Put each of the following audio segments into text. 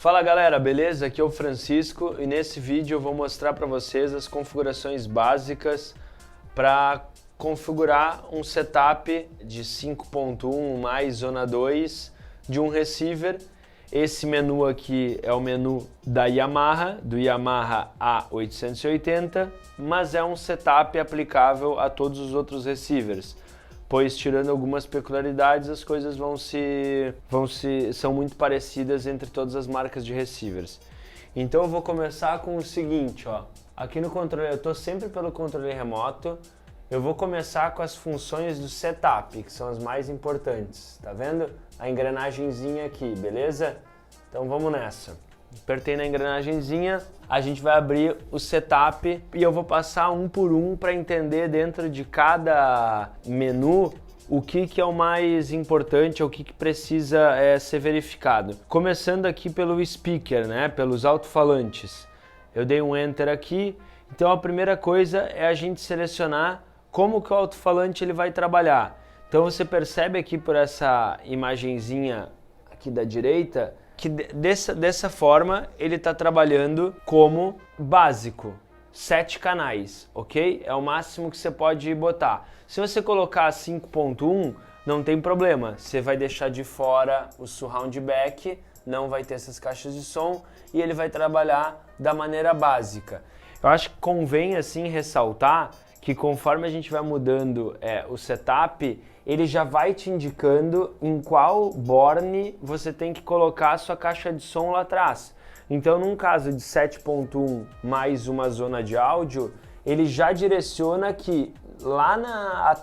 Fala galera, beleza? Aqui é o Francisco e nesse vídeo eu vou mostrar para vocês as configurações básicas para configurar um setup de 5.1 mais zona 2 de um receiver. Esse menu aqui é o menu da Yamaha, do Yamaha A880, mas é um setup aplicável a todos os outros receivers, pois tirando algumas peculiaridades, as coisas são muito parecidas entre todas as marcas de receivers. Então eu vou começar com o seguinte, ó. Aqui no controle, eu estou sempre pelo controle remoto. Eu vou começar com as funções do setup, que são as mais importantes. Tá vendo? A engrenagenzinha aqui, beleza? Então vamos nessa. Apertei na engrenagenzinha, a gente vai abrir o setup e eu vou passar um por um para entender dentro de cada menu o que é o mais importante, o que precisa ser verificado. Começando aqui pelo speaker, né? Pelos alto-falantes. Eu dei um enter aqui, então a primeira coisa é a gente selecionar como que o alto-falante ele vai trabalhar. Então você percebe aqui por essa imagenzinha aqui da direita, que dessa forma ele está trabalhando como básico, 7 canais, ok? É o máximo que você pode botar. Se você colocar 5.1, não tem problema, você vai deixar de fora o surround back, não vai ter essas caixas de som e ele vai trabalhar da maneira básica. Eu acho que convém assim ressaltar que conforme a gente vai mudando o setup, ele já vai te indicando em qual borne você tem que colocar a sua caixa de som lá atrás. Então, num caso de 7.1 mais uma zona de áudio, ele já direciona que lá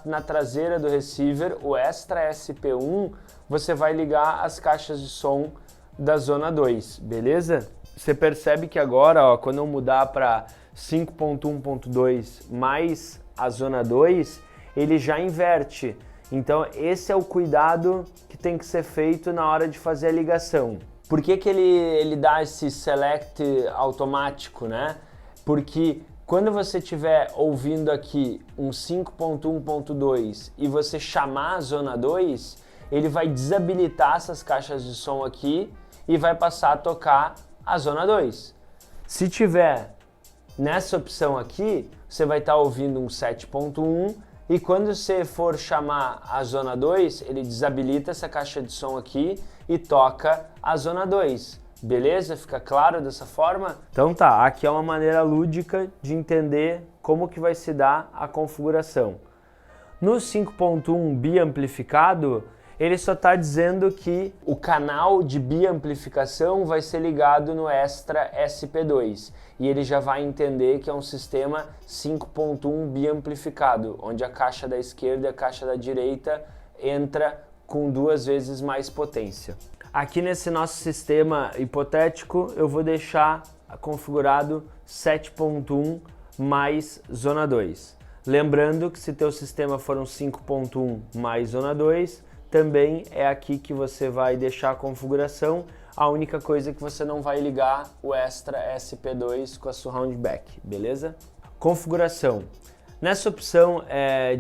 na traseira do receiver, o Extra SP1, você vai ligar as caixas de som da zona 2, beleza? Você percebe que agora, ó, quando eu mudar para 5.1.2 mais a zona 2, ele já inverte. Então esse é o cuidado que tem que ser feito na hora de fazer a ligação. Por que ele dá esse select automático, né? Porque quando você estiver ouvindo aqui um 5.1.2 e você chamar a zona 2, ele vai desabilitar essas caixas de som aqui e vai passar a tocar a zona 2. Se tiver nessa opção aqui, você vai estar ouvindo um 7.1 e quando você for chamar a zona 2, ele desabilita essa caixa de som aqui e toca a zona 2. Beleza? Fica claro dessa forma? Então tá, aqui é uma maneira lúdica de entender como que vai se dar a configuração. No 5.1 biamplificado, ele só está dizendo que o canal de biamplificação vai ser ligado no Extra SP2 e ele já vai entender que é um sistema 5.1 biamplificado, onde a caixa da esquerda e a caixa da direita entra com 2 vezes mais potência. Aqui nesse nosso sistema hipotético eu vou deixar configurado 7.1 mais zona 2. Lembrando que se teu sistema for um 5.1 mais zona 2, também é aqui que você vai deixar a configuração. A única coisa é que você não vai ligar o Extra SP2 com a surround back, beleza? Configuração. Nessa opção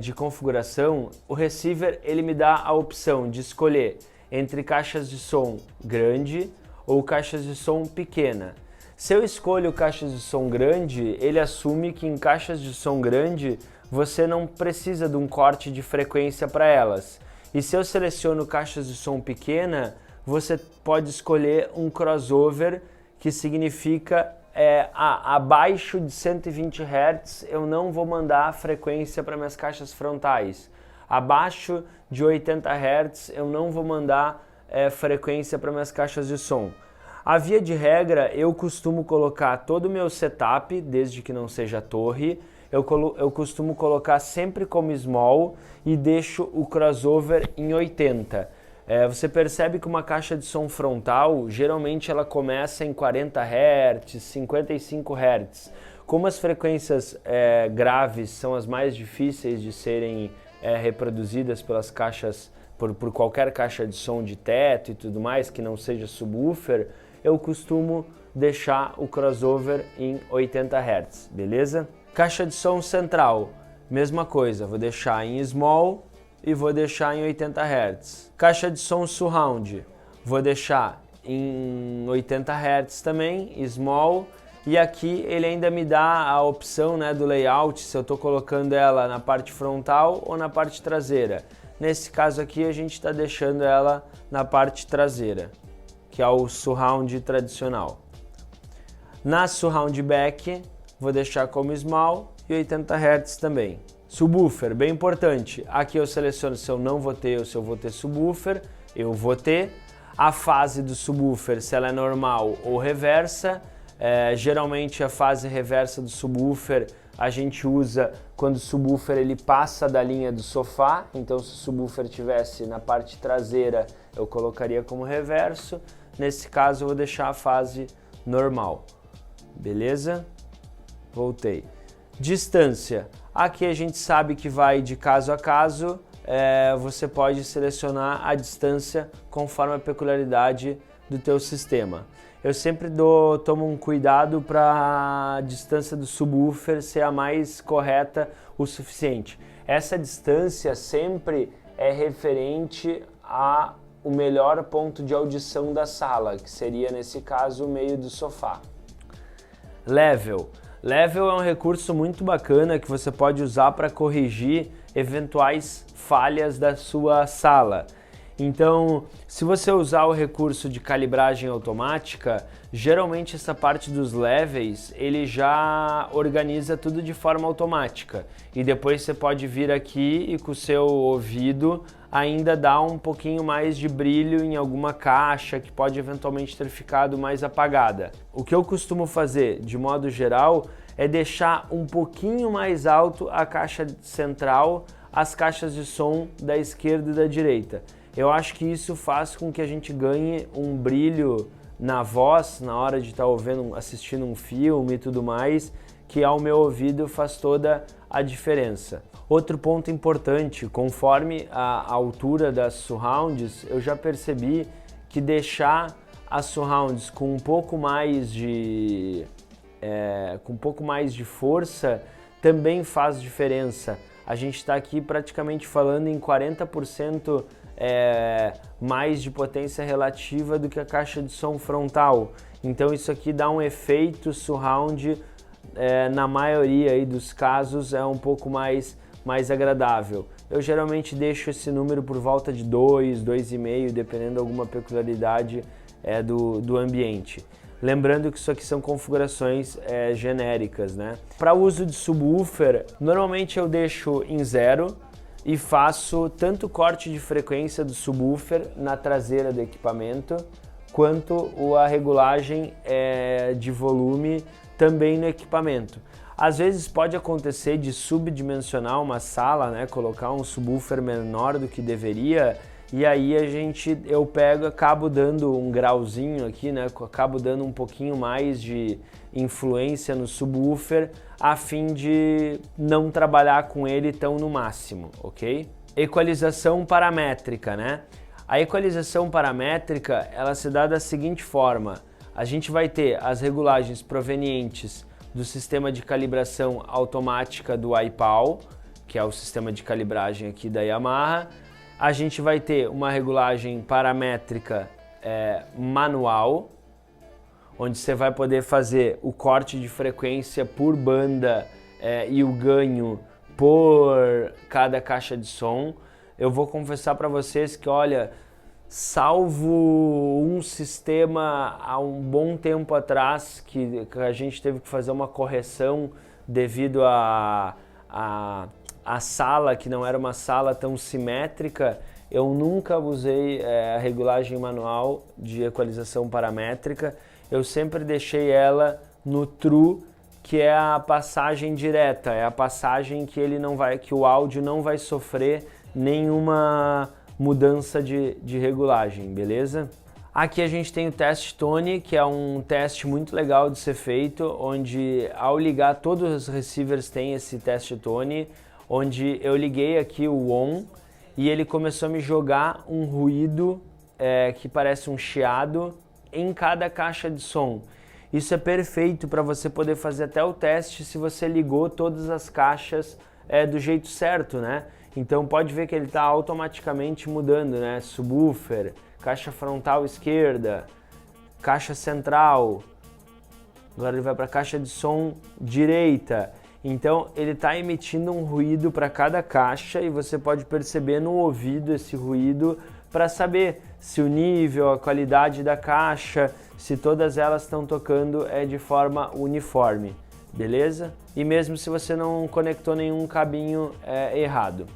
de configuração, o receiver ele me dá a opção de escolher entre caixas de som grande ou caixas de som pequena. Se eu escolho caixas de som grande, ele assume que em caixas de som grande você não precisa de um corte de frequência para elas. E se eu seleciono caixas de som pequena, você pode escolher um crossover, que significa abaixo de 120 Hz eu não vou mandar frequência para minhas caixas frontais. Abaixo de 80 Hz eu não vou mandar frequência para minhas caixas de som. A via de regra, eu costumo colocar todo o meu setup, desde que não seja torre, eu costumo colocar sempre como small e deixo o crossover em 80. Você percebe que uma caixa de som frontal, geralmente ela começa em 40 Hz, 55 Hz. Como as frequências graves são as mais difíceis de serem reproduzidas pelas caixas, por qualquer caixa de som de teto e tudo mais, que não seja subwoofer, eu costumo deixar o crossover em 80 Hz, beleza? Caixa de som central, mesma coisa, vou deixar em small e vou deixar em 80 Hz. Caixa de som surround, vou deixar em 80 Hz também, small, e aqui ele ainda me dá a opção, né, do layout, se eu estou colocando ela na parte frontal ou na parte traseira. Nesse caso aqui a gente está deixando ela na parte traseira, que é o surround tradicional. Na surround back vou deixar como small e 80 Hz também. Subwoofer, bem importante, aqui eu seleciono se eu não vou ter ou se eu vou ter subwoofer, eu vou ter. A fase do subwoofer, se ela é normal ou reversa, geralmente a fase reversa do subwoofer a gente usa quando o subwoofer ele passa da linha do sofá, então se o subwoofer estivesse na parte traseira eu colocaria como reverso, nesse caso eu vou deixar a fase normal, beleza? Voltei. Distância, aqui a gente sabe que vai de caso a caso, você pode selecionar a distância conforme a peculiaridade do teu sistema. Eu sempre tomo um cuidado para a distância do subwoofer ser a mais correta o suficiente. Essa distância sempre é referente ao melhor ponto de audição da sala, que seria nesse caso o meio do sofá. Level. Level é um recurso muito bacana que você pode usar para corrigir eventuais falhas da sua sala. Então, se você usar o recurso de calibragem automática, geralmente essa parte dos levels, ele já organiza tudo de forma automática. E depois você pode vir aqui e com o seu ouvido ainda dar um pouquinho mais de brilho em alguma caixa que pode eventualmente ter ficado mais apagada. O que eu costumo fazer, de modo geral, é deixar um pouquinho mais alto a caixa central, as caixas de som da esquerda e da direita. Eu acho que isso faz com que a gente ganhe um brilho na voz, na hora de estar assistindo um filme e tudo mais, que ao meu ouvido faz toda a diferença. Outro ponto importante, conforme a altura das surrounds, eu já percebi que deixar as surrounds com um pouco mais de força também faz diferença. A gente está aqui praticamente falando em 40% mais de potência relativa do que a caixa de som frontal. Então isso aqui dá um efeito surround, na maioria aí dos casos é um pouco mais agradável. Eu geralmente deixo esse número por volta de 2, 2,5, dependendo de alguma peculiaridade do ambiente. Lembrando que isso aqui são configurações genéricas, né? Para uso de subwoofer, normalmente eu deixo em 0 e faço tanto corte de frequência do subwoofer na traseira do equipamento, quanto a regulagem de volume também no equipamento. Às vezes pode acontecer de subdimensionar uma sala, né? Colocar um subwoofer menor do que deveria, e aí eu acabo dando um grauzinho aqui, né? Acabo dando um pouquinho mais de influência no subwoofer a fim de não trabalhar com ele tão no máximo, ok? Equalização paramétrica, né? A equalização paramétrica, ela se dá da seguinte forma: a gente vai ter as regulagens provenientes do sistema de calibração automática do iPAW, que é o sistema de calibragem aqui da Yamaha. A gente vai ter uma regulagem paramétrica manual, onde você vai poder fazer o corte de frequência por banda e o ganho por cada caixa de som. Eu vou confessar para vocês que, olha, salvo um sistema há um bom tempo atrás que a gente teve que fazer uma correção devido a sala, que não era uma sala tão simétrica, eu nunca usei a regulagem manual de equalização paramétrica. Eu sempre deixei ela no true, que é a passagem direta, é a passagem que que o áudio não vai sofrer nenhuma mudança de regulagem, beleza? Aqui a gente tem o test tone, que é um teste muito legal de ser feito, onde ao ligar todos os receivers tem esse test tone, onde eu liguei aqui o on e ele começou a me jogar um ruído que parece um chiado em cada caixa de som. Isso é perfeito para você poder fazer até o teste se você ligou todas as caixas do jeito certo, né? Então pode ver que ele está automaticamente mudando, né? Subwoofer, caixa frontal esquerda, caixa central, agora ele vai para a caixa de som direita. Então ele está emitindo um ruído para cada caixa e você pode perceber no ouvido esse ruído para saber se o nível, a qualidade da caixa, se todas elas estão tocando de forma uniforme, beleza? E mesmo se você não conectou nenhum cabinho errado.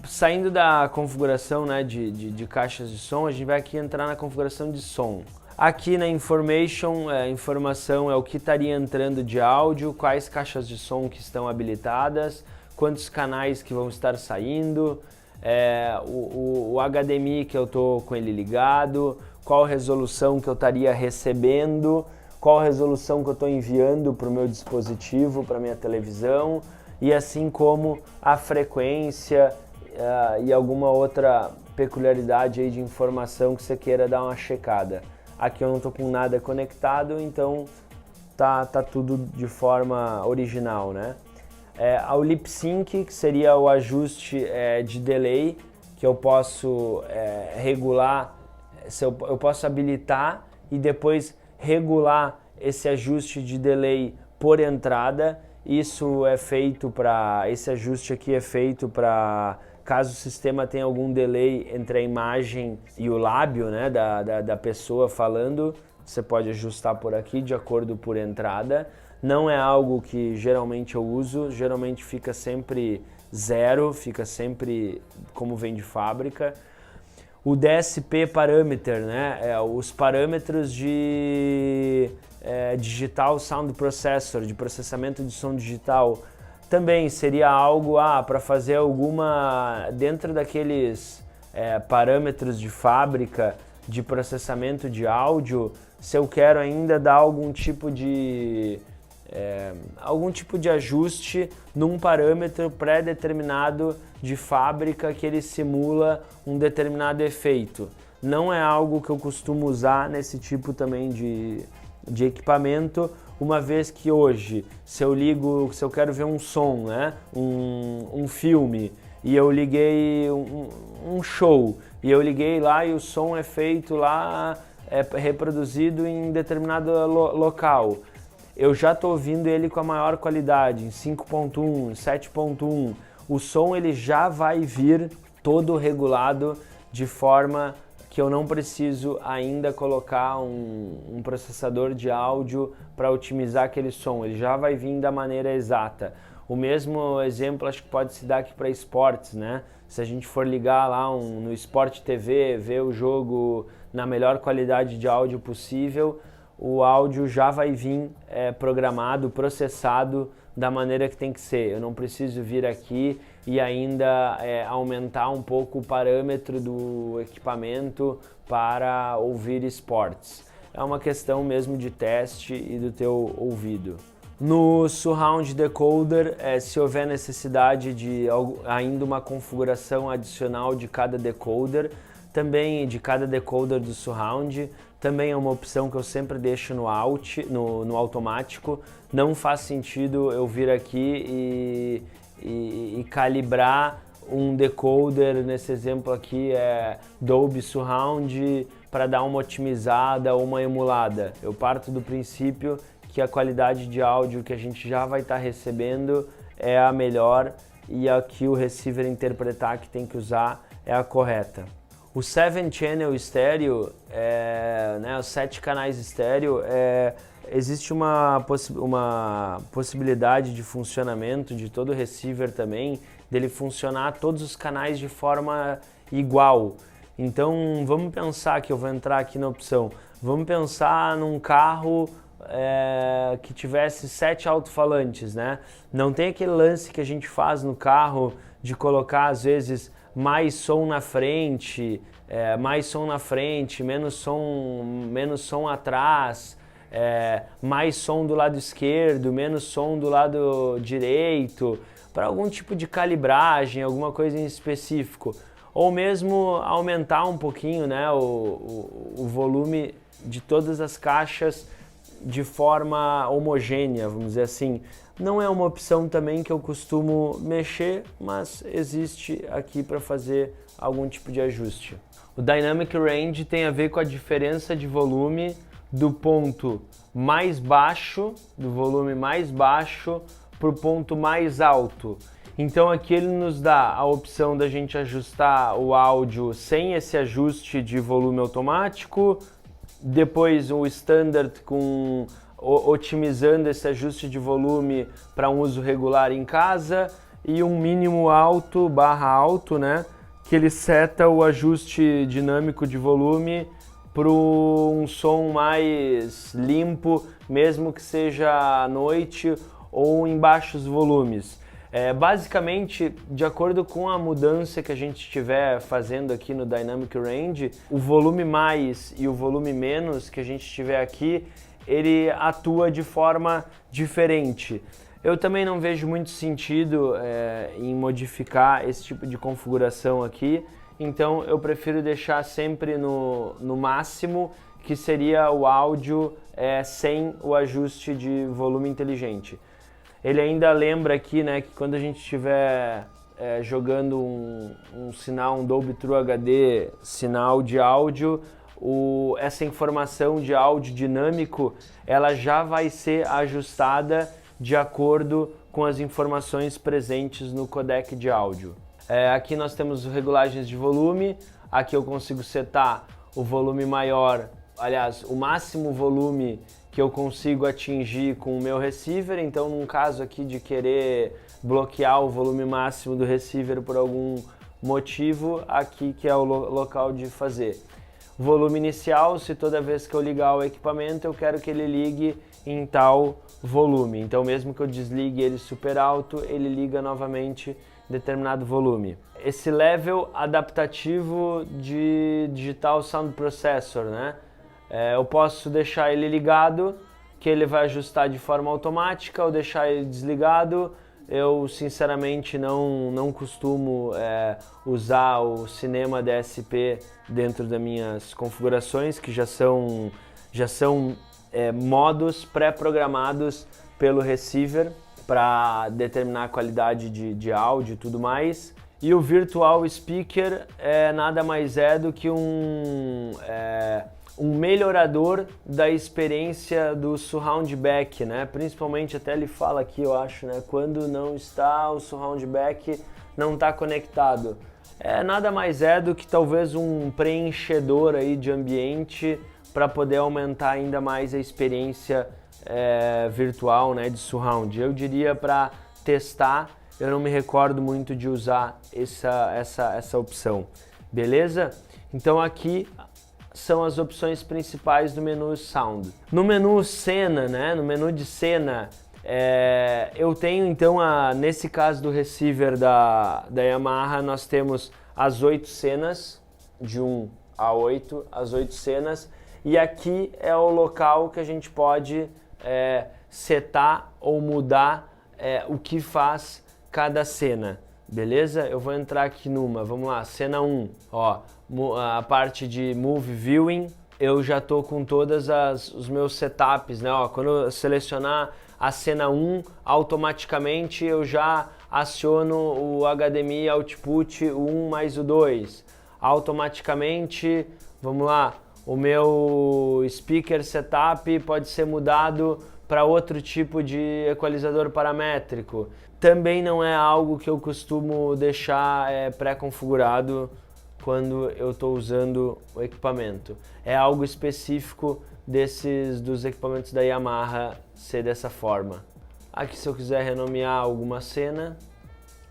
Saindo da configuração, né, de caixas de som, a gente vai aqui entrar na configuração de som. Aqui na Information, a informação é o que estaria entrando de áudio, quais caixas de som que estão habilitadas, quantos canais que vão estar saindo, o HDMI que eu estou com ele ligado, qual resolução que eu estaria recebendo, qual resolução que eu estou enviando para o meu dispositivo, para a minha televisão, e assim como a frequência e alguma outra peculiaridade aí de informação que você queira dar uma checada. Aqui eu não estou com nada conectado, então tá tudo de forma original, né? Ao lip sync, que seria o ajuste de delay, que eu posso regular, eu posso habilitar e depois regular esse ajuste de delay por entrada. Isso é feito esse ajuste aqui é feito para caso o sistema tenha algum delay entre a imagem e o lábio, né, da pessoa falando, você pode ajustar por aqui de acordo por entrada. Não é algo que geralmente eu uso, geralmente fica sempre zero, fica sempre como vem de fábrica. O DSP Parameter, né, os parâmetros de Digital Sound Processor, de processamento de som digital, também seria algo para fazer alguma, dentro daqueles parâmetros de fábrica de processamento de áudio, se eu quero ainda dar algum tipo de ajuste num parâmetro pré-determinado de fábrica que ele simula um determinado efeito. Não é algo que eu costumo usar nesse tipo também de equipamento, uma vez que hoje, se eu quero ver um som, né, um filme, e eu liguei um show, e eu liguei lá e o som é feito lá, reproduzido em determinado local, eu já estou ouvindo ele com a maior qualidade, em 5.1, 7.1, o som ele já vai vir todo regulado de forma que eu não preciso ainda colocar um processador de áudio para otimizar aquele som, ele já vai vir da maneira exata. O mesmo exemplo acho que pode se dar aqui para esportes, né? Se a gente for ligar lá no Sport TV, ver o jogo na melhor qualidade de áudio possível, o áudio já vai vir programado, processado da maneira que tem que ser. Eu não preciso vir aqui e ainda aumentar um pouco o parâmetro do equipamento para ouvir esportes. É uma questão mesmo de teste e do teu ouvido. No Surround Decoder, se houver necessidade de ainda uma configuração adicional de cada decoder, também de cada decoder do Surround, também é uma opção que eu sempre deixo no automático. Não faz sentido eu vir aqui e calibrar um decoder, nesse exemplo aqui Dolby Surround, para dar uma otimizada ou uma emulada. Eu parto do princípio que a qualidade de áudio que a gente já vai estar recebendo é a melhor e a que o receiver interpretar que tem que usar é a correta. O 7-channel estéreo, os 7 canais estéreo, existe uma possibilidade de funcionamento de todo receiver também, dele funcionar todos os canais de forma igual. Então vamos pensar que eu vou entrar aqui na opção, vamos pensar num carro que tivesse 7 alto-falantes, né? Não tem aquele lance que a gente faz no carro de colocar às vezes mais som na frente, menos som atrás, mais som do lado esquerdo, menos som do lado direito, para algum tipo de calibragem, alguma coisa em específico. Ou mesmo aumentar um pouquinho, né, o volume de todas as caixas de forma homogênea, vamos dizer assim. Não é uma opção também que eu costumo mexer, mas existe aqui para fazer algum tipo de ajuste. O Dynamic Range tem a ver com a diferença de volume do ponto mais baixo, do volume mais baixo, para o ponto mais alto. Então aqui ele nos dá a opção da gente ajustar o áudio sem esse ajuste de volume automático, depois o standard com otimizando esse ajuste de volume para um uso regular em casa e um mínimo alto barra alto, né, que ele seta o ajuste dinâmico de volume para um som mais limpo, mesmo que seja à noite ou em baixos volumes. Basicamente, de acordo com a mudança que a gente estiver fazendo aqui no Dynamic Range, o volume mais e o volume menos que a gente tiver aqui, ele atua de forma diferente. Eu também não vejo muito sentido em modificar esse tipo de configuração aqui, então eu prefiro deixar sempre no máximo, que seria o áudio sem o ajuste de volume inteligente. Ele ainda lembra aqui, né, que quando a gente estiver jogando um sinal, um Dolby True HD, sinal de áudio, essa informação de áudio dinâmico, ela já vai ser ajustada de acordo com as informações presentes no codec de áudio. Aqui nós temos regulagens de volume, aqui eu consigo setar o volume maior, aliás, o máximo volume que eu consigo atingir com o meu receiver. Então, num caso aqui de querer bloquear o volume máximo do receiver por algum motivo, aqui que é o local de fazer. Volume inicial, se toda vez que eu ligar o equipamento eu quero que ele ligue em tal volume. Então, mesmo que eu desligue ele super alto, ele liga novamente determinado volume. Esse level adaptativo de Digital Sound Processor, né? Eu posso deixar ele ligado, que ele vai ajustar de forma automática, ou deixar ele desligado. Eu sinceramente não costumo usar o Cinema DSP dentro das minhas configurações, que já são modos pré-programados pelo receiver para determinar a qualidade de áudio e tudo mais. E o Virtual Speaker nada mais do que um melhorador da experiência do surround back, né? Principalmente, até ele fala aqui, eu acho, né? Quando não está o surround back, não está conectado. Nada mais do que talvez um preenchedor aí de ambiente para poder aumentar ainda mais a experiência virtual, né, de surround. Eu diria para testar, eu não me recordo muito de usar essa opção, beleza? Então aqui são as opções principais do menu Sound. No menu Cena, né, no menu de cena, eu tenho então, nesse caso do receiver da Yamaha, nós temos as 8 cenas, de 1 a 8, as 8 cenas, e aqui é o local que a gente pode setar ou mudar o que faz cada cena, beleza? Eu vou entrar aqui vamos lá, cena 1, ó, a parte de Move Viewing, eu já tô com todas os meus setups, né? Ó, quando eu selecionar a cena 1, automaticamente eu já aciono o HDMI Output 1 mais o 2. Automaticamente, vamos lá, o meu speaker setup pode ser mudado para outro tipo de equalizador paramétrico. Também não é algo que eu costumo deixar pré-configurado quando eu estou usando o equipamento. É algo específico dos equipamentos da Yamaha ser dessa forma. Aqui, se eu quiser renomear alguma cena,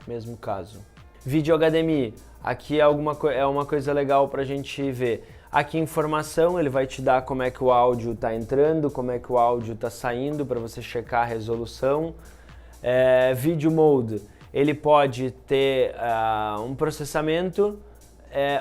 mesmo caso. Vídeo HDMI, aqui é uma coisa legal para a gente ver. Aqui informação, ele vai te dar como é que o áudio está entrando, como é que o áudio está saindo, para você checar a resolução. Video Mode, ele pode ter um processamento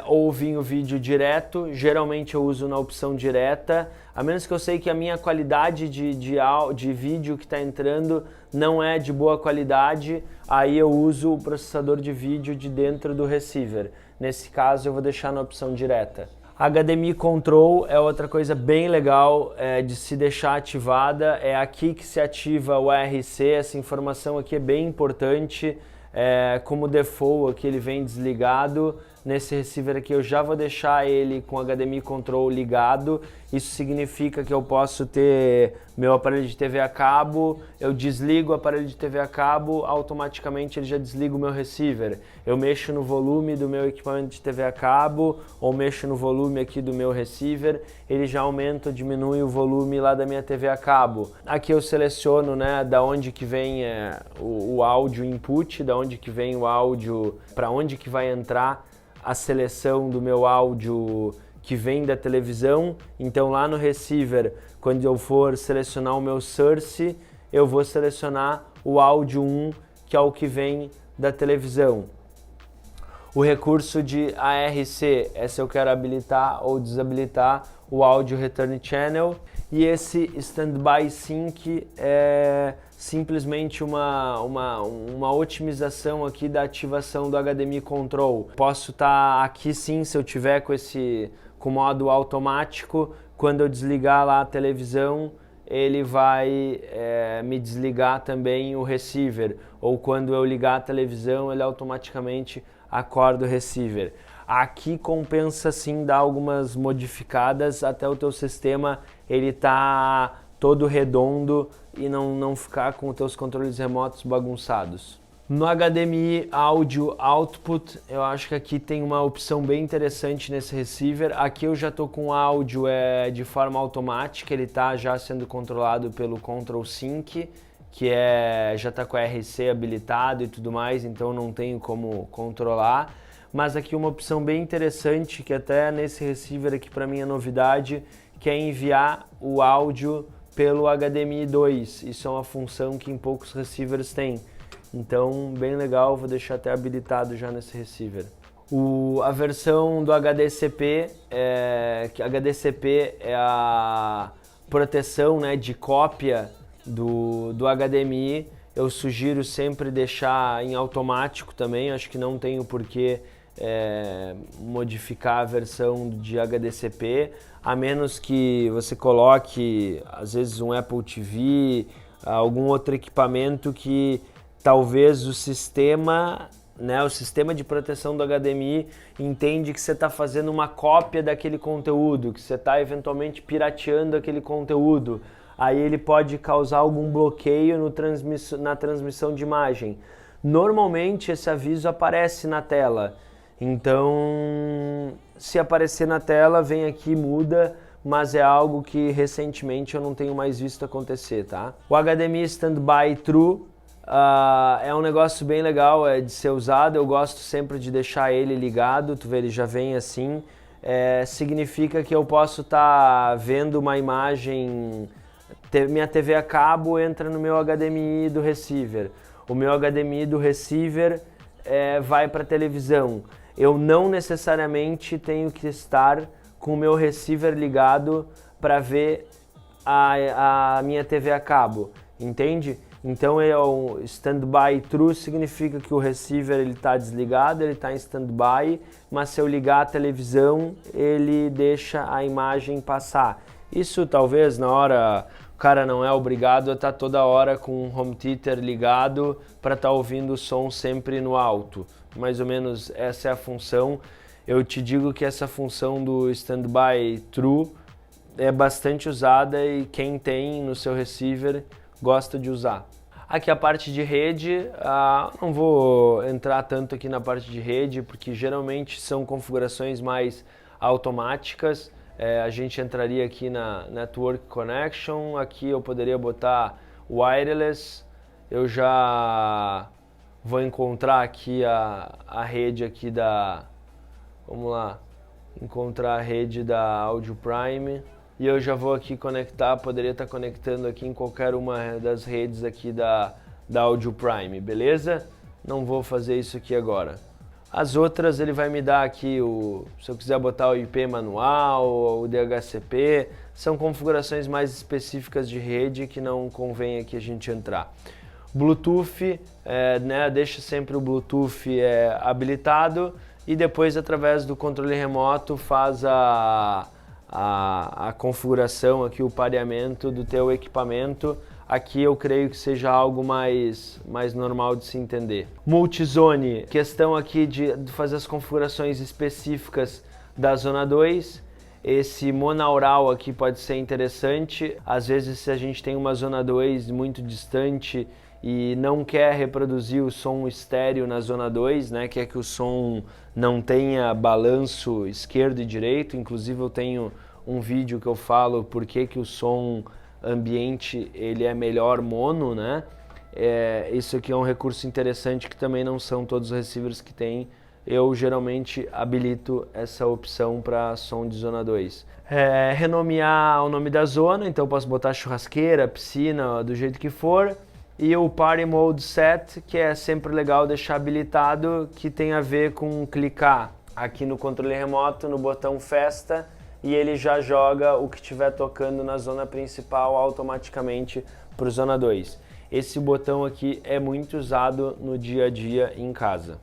ou vir o vídeo direto. Geralmente eu uso na opção direta, a menos que eu sei que a minha qualidade de vídeo que está entrando não é de boa qualidade, aí eu uso o processador de vídeo de dentro do receiver. Nesse caso eu vou deixar na opção direta. HDMI Control é outra coisa bem legal de se deixar ativada, é aqui que se ativa o ARC, essa informação aqui é bem importante, como default aqui ele vem desligado, nesse receiver aqui eu já vou deixar ele com HDMI Control ligado. Isso significa que eu posso ter meu aparelho de TV a cabo, eu desligo o aparelho de TV a cabo, automaticamente ele já desliga o meu receiver. Eu mexo no volume do meu equipamento de TV a cabo ou mexo no volume aqui do meu receiver, ele já aumenta ou diminui o volume lá da minha TV a cabo. Aqui eu seleciono, né, da onde que vem o áudio input, da onde que vem o áudio, para onde que vai entrar a seleção do meu áudio que vem da televisão. Então lá no receiver, quando eu for selecionar o meu source, eu vou selecionar o áudio 1, que é o que vem da televisão. O recurso de ARC é se eu quero habilitar ou desabilitar o Audio Return Channel. E esse Standby Sync é simplesmente uma otimização aqui da ativação do HDMI Control. Posso estar aqui sim, se eu tiver com modo automático, quando eu desligar lá a televisão, ele vai me desligar também o receiver. Ou quando eu ligar a televisão, ele automaticamente acorda o receiver. Aqui compensa sim dar algumas modificadas até o teu sistema ele tá todo redondo e não ficar com os teus controles remotos bagunçados. No HDMI Audio Output, eu acho que aqui tem uma opção bem interessante nesse receiver. Aqui eu já estou com o áudio de forma automática, ele está já sendo controlado pelo Control Sync, que já está com a RC habilitado e tudo mais, então não tenho como controlar. Mas aqui uma opção bem interessante, que até nesse receiver aqui para mim é novidade, que é enviar o áudio pelo HDMI 2. Isso é uma função que em poucos receivers tem. Então, bem legal, vou deixar até habilitado já nesse receiver. A versão do HDCP, que HDCP é a proteção, né, de cópia do HDMI. Eu sugiro sempre deixar em automático também, acho que não tem o porquê modificar a versão de HDCP, a menos que você coloque, às vezes, um Apple TV, algum outro equipamento que talvez o sistema de proteção do HDMI entende que você está fazendo uma cópia daquele conteúdo, que você está eventualmente pirateando aquele conteúdo. Aí ele pode causar algum bloqueio na transmissão de imagem. Normalmente esse aviso aparece na tela. Então, se aparecer na tela, vem aqui, muda, mas é algo que recentemente eu não tenho mais visto acontecer, tá? O HDMI Standby True é um negócio bem legal de ser usado, eu gosto sempre de deixar ele ligado, tu vê, ele já vem assim. Significa que eu posso estar vendo uma imagem, minha TV a cabo entra no meu HDMI do receiver, o meu HDMI do receiver vai para a televisão. Eu não necessariamente tenho que estar com o meu receiver ligado para ver a minha TV a cabo, entende? Então o Standby True significa que o receiver está desligado, ele está em standby, mas se eu ligar a televisão, ele deixa a imagem passar. Isso talvez na hora o cara não é obrigado a estar toda hora com o home theater ligado para estar ouvindo o som sempre no alto. Mais ou menos essa é a função. Eu te digo que essa função do Standby True é bastante usada e quem tem no seu receiver gosta de usar. Aqui a parte de rede, não vou entrar tanto aqui na parte de rede, porque geralmente são configurações mais automáticas. A gente entraria aqui na Network Connection, aqui eu poderia botar Wireless, eu já vou encontrar aqui a rede aqui vamos lá, encontrar a rede da Audio Prime. E eu já vou aqui conectar, poderia estar conectando aqui em qualquer uma das redes aqui da Audio Prime, beleza? Não vou fazer isso aqui agora. As outras ele vai me dar aqui, se eu quiser botar o IP manual, o DHCP, são configurações mais específicas de rede que não convém aqui a gente entrar. Bluetooth, deixa sempre o Bluetooth habilitado e depois através do controle remoto faz a a configuração aqui, o pareamento do teu equipamento. Aqui eu creio que seja algo mais normal de se entender. Multizone, questão aqui de fazer as configurações específicas da zona 2. Esse monaural aqui pode ser interessante. Às vezes, se a gente tem uma zona 2 muito distante e não quer reproduzir o som estéreo na zona 2, né, quer que o som não tenha balanço esquerdo e direito. Inclusive eu tenho um vídeo que eu falo por que o som ambiente ele é melhor mono, né? Isso aqui é um recurso interessante que também não são todos os receivers que tem. Eu geralmente habilito essa opção para som de zona 2. Renomear o nome da zona, então eu posso botar churrasqueira, piscina, do jeito que for. E o Party Mode Set, que é sempre legal deixar habilitado, que tem a ver com clicar aqui no controle remoto, no botão Festa, e ele já joga o que estiver tocando na zona principal automaticamente para o zona 2. Esse botão aqui é muito usado no dia a dia em casa.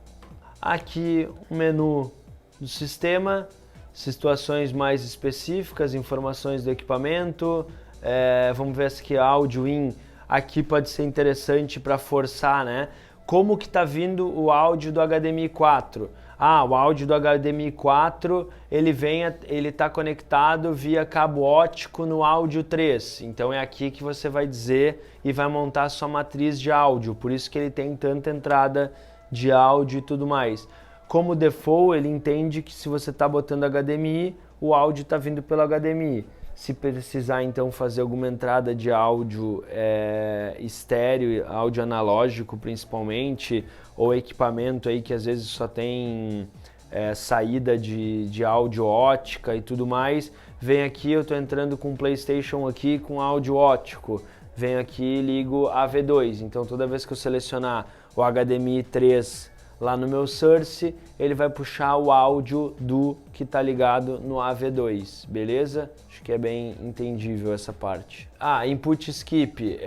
Aqui o menu do sistema, situações mais específicas, informações do equipamento, vamos ver aqui áudio in, aqui pode ser interessante para forçar, né? Como que está vindo o áudio do HDMI 4? O áudio do HDMI 4 ele está conectado via cabo óptico no áudio 3, então é aqui que você vai dizer e vai montar a sua matriz de áudio, por isso que ele tem tanta entrada de áudio e tudo mais. Como default, ele entende que se você está botando HDMI, o áudio está vindo pelo HDMI. Se precisar então fazer alguma entrada de áudio estéreo, áudio analógico principalmente, ou equipamento aí que às vezes só tem saída de áudio ótica e tudo mais, vem aqui, eu estou entrando com o PlayStation aqui com áudio ótico, venho aqui e ligo AV2, então toda vez que eu selecionar o HDMI 3 lá no meu source, ele vai puxar o áudio do que está ligado no AV2, beleza? Acho que é bem entendível essa parte. Input skip,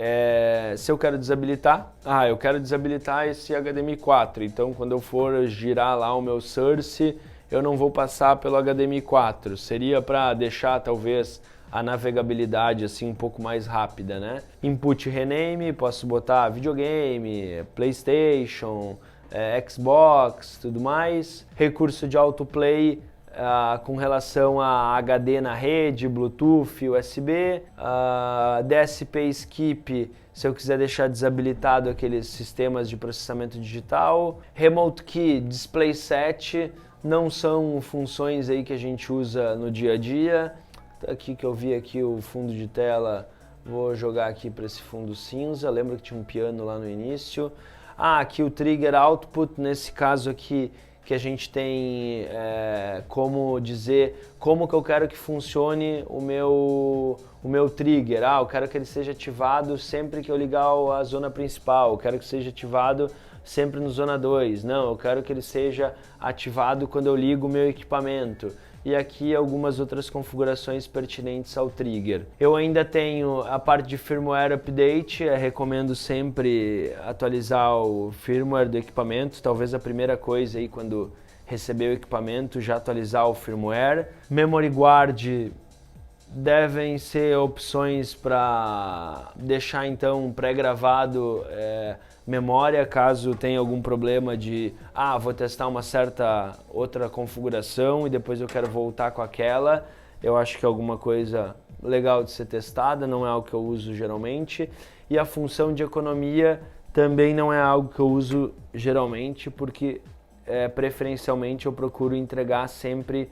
se eu quero desabilitar, eu quero desabilitar esse HDMI 4, então quando eu for girar lá o meu source, eu não vou passar pelo HDMI 4, seria para deixar talvez a navegabilidade assim um pouco mais rápida, né? Input rename, posso botar videogame, PlayStation, Xbox, tudo mais. Recurso de autoplay com relação a HD na rede, Bluetooth, USB. DSP skip, se eu quiser deixar desabilitado aqueles sistemas de processamento digital. Remote key, display set, não são funções aí que a gente usa no dia a dia. Aqui que eu vi aqui o fundo de tela, vou jogar aqui para esse fundo cinza. Lembra que tinha um piano lá no início. Aqui o trigger output, nesse caso aqui que a gente tem como dizer como que eu quero que funcione o meu trigger. Eu quero que ele seja ativado sempre que eu ligar a zona principal, eu quero que seja ativado sempre no zona 2, não, eu quero que ele seja ativado quando eu ligo o meu equipamento. E aqui algumas outras configurações pertinentes ao trigger. Eu ainda tenho a parte de firmware update, recomendo sempre atualizar o firmware do equipamento, talvez a primeira coisa aí quando receber o equipamento, já atualizar o firmware. Memory guard devem ser opções para deixar então pré-gravado memória, caso tenha algum problema de vou testar uma certa outra configuração e depois eu quero voltar com aquela. Eu acho que é alguma coisa legal de ser testada, não é algo que eu uso geralmente. E a função de economia também não é algo que eu uso geralmente, porque preferencialmente eu procuro entregar sempre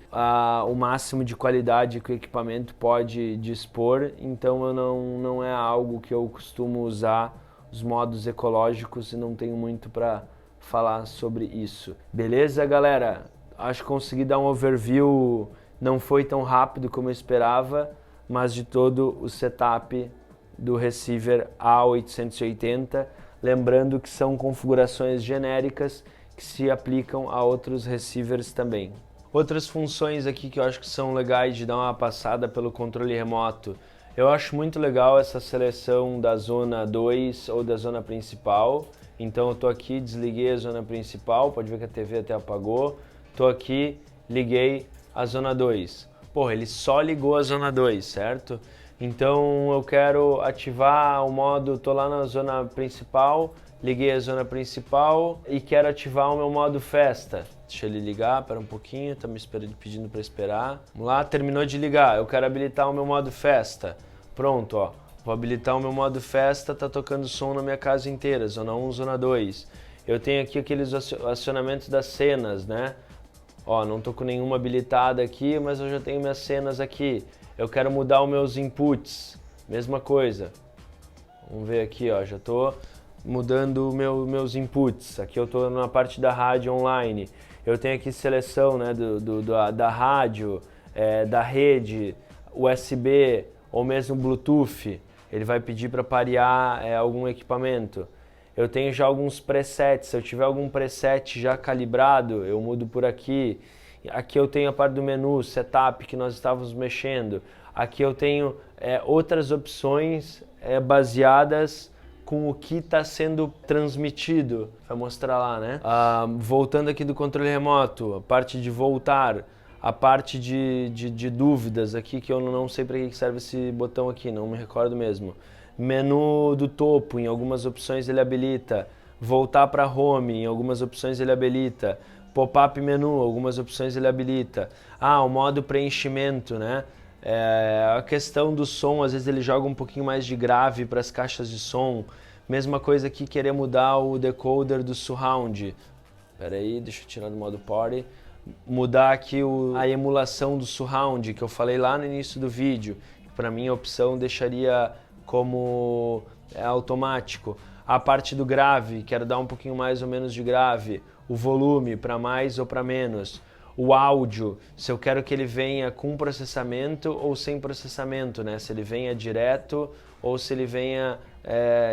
o máximo de qualidade que o equipamento pode dispor, então eu não é algo que eu costumo usar os modos ecológicos e não tenho muito para falar sobre isso. Beleza, galera? Acho que consegui dar um overview, não foi tão rápido como eu esperava, mas de todo o setup do receiver A880, lembrando que são configurações genéricas que se aplicam a outros receivers também. Outras funções aqui que eu acho que são legais de dar uma passada pelo controle remoto. Eu acho muito legal essa seleção da zona 2 ou da zona principal. Então eu estou aqui, desliguei a zona principal, pode ver que a TV até apagou. Estou aqui, liguei a zona 2. Porra, ele só ligou a zona 2, certo? Então eu quero ativar o modo, tô lá na zona principal, liguei a zona principal e quero ativar o meu modo festa. Deixa ele ligar, pera um pouquinho, tá me pedindo para esperar. Vamos lá, terminou de ligar, eu quero habilitar o meu modo festa. Pronto, ó, vou habilitar o meu modo festa, tá tocando som na minha casa inteira, zona 1, zona 2. Eu tenho aqui aqueles acionamentos das cenas, né? Ó, não tô com nenhuma habilitada aqui, mas eu já tenho minhas cenas aqui. Eu quero mudar os meus inputs, mesma coisa. Vamos ver aqui, ó, já tô mudando meus inputs. Aqui eu tô na parte da rádio online. Eu tenho aqui seleção, né, da rádio, da rede, USB ou mesmo Bluetooth. Ele vai pedir para parear algum equipamento. Eu tenho já alguns presets, se eu tiver algum preset já calibrado, eu mudo por aqui. Aqui eu tenho a parte do menu, setup, que nós estávamos mexendo. Aqui eu tenho outras opções baseadas com o que está sendo transmitido. Vai mostrar lá, né? Voltando aqui do controle remoto, a parte de voltar, a parte de dúvidas aqui, que eu não sei para que serve esse botão aqui, não me recordo mesmo. Menu do topo, em algumas opções ele habilita. Voltar para home, em algumas opções ele habilita. Pop-up menu, algumas opções ele habilita. O modo preenchimento, né? A questão do som, às vezes ele joga um pouquinho mais de grave para as caixas de som. Mesma coisa aqui, querer mudar o decoder do surround. Espera aí, deixa eu tirar do modo party. Mudar aqui a emulação do surround, que eu falei lá no início do vídeo. Para mim a opção deixaria como automático. A parte do grave, quero dar um pouquinho mais ou menos de grave. O volume, para mais ou para menos. O áudio, se eu quero que ele venha com processamento ou sem processamento, né? Se ele venha direto ou se ele venha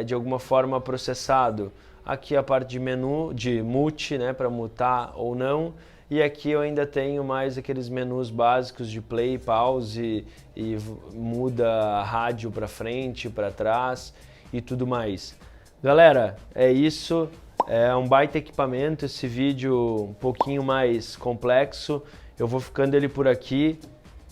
de alguma forma processado. Aqui a parte de menu, de mute, né? Para mutar ou não. E aqui eu ainda tenho mais aqueles menus básicos de play, pause e muda a rádio para frente, para trás e tudo mais. Galera, é isso. É um baita equipamento, esse vídeo um pouquinho mais complexo. Eu vou ficando ele por aqui.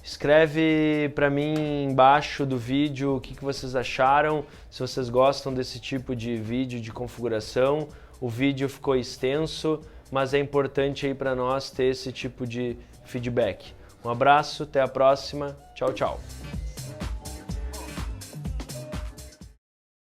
Escreve para mim embaixo do vídeo o que vocês acharam, se vocês gostam desse tipo de vídeo de configuração. O vídeo ficou extenso, mas é importante aí para nós ter esse tipo de feedback. Um abraço, até a próxima. Tchau, tchau.